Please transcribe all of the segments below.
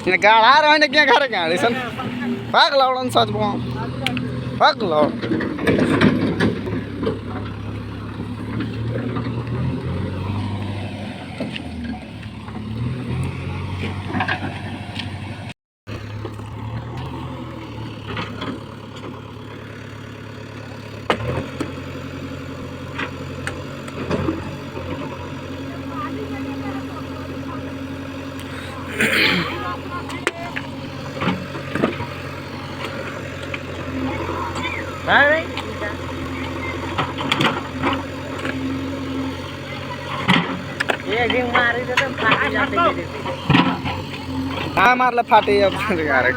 गाढ़ा रहे क्या घर गाड़ी सन भाग लाउडन सच बो भाग लाउड हाँ मारला फाटे अब यार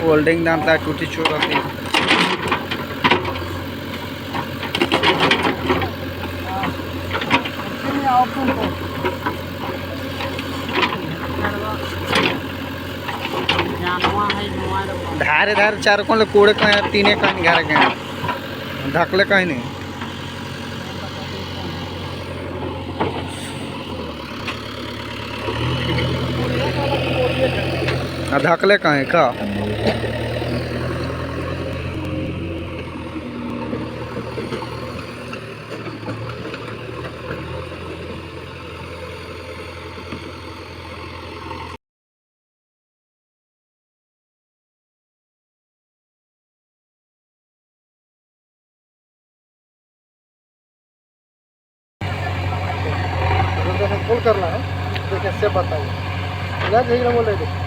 होल्डिंग दांतला टूटी चोर होती धारे धारे चार कोण कोड़े कहीं तीने कहीं घर गए धकले कहीं नहीं धकले कहीं का फुल करना है तो कैसे बताइए ना झींगा बोल रहे थे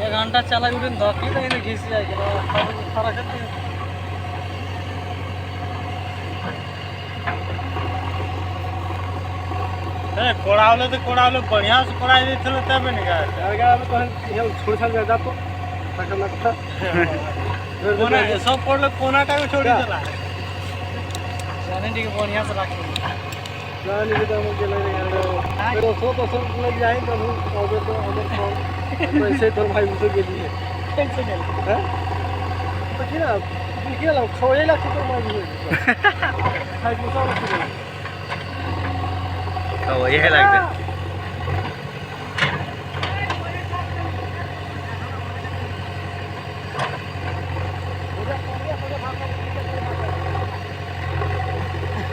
एक घंटा चला धोखी नहीं घिस जाएगा कोड़ावले तो कोड़ावले बढ़िया से कोड़ाई दी थले तब निका आगे में तो ये छोड़ छाड़ जा तो तक लगता कोना सब कोड़ कोना का छोड़ी चला जाने दी बढ़िया से रख जाने दी तो मुझे लग रहा है फिर तो सब लग जाए तो और तो हमर ऐसे तो भाई मुझे के लिए कैसे चल हैं तो क्या ला छोड़े ला तो मार दिए हाय मुसा रख तो ये लगता है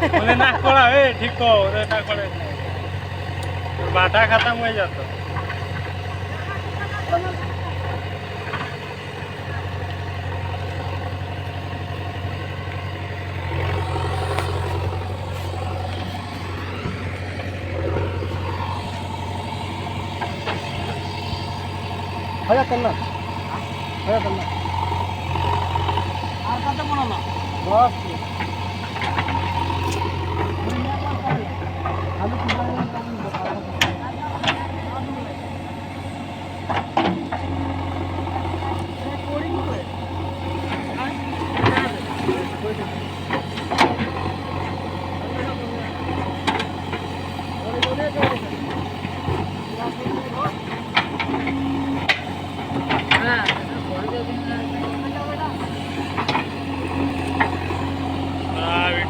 बोले ना कोड़ा ए ठीक को रे ना कोड़े बाटा खत्म हो जाता भैया करना और कत बनाना बस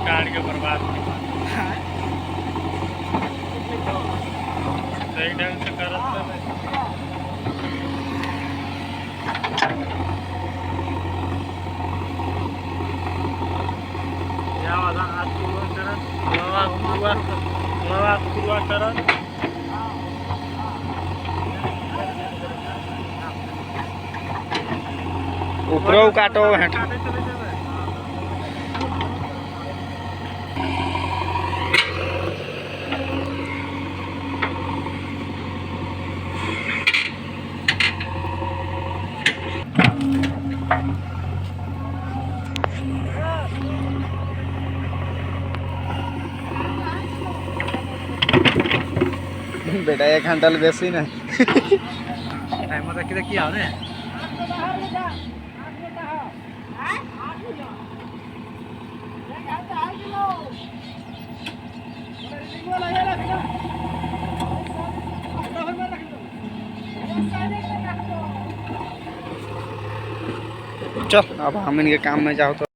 काट के बर्बाद सही ढंग से करत या वाला आज शुरुआत करत नवा शुरुआत करत ऊपरों काटो हेठ बेटा 1 घंटा बेसी ना टाइम तक की हाल है चल अब हम इनके काम में जाओ तो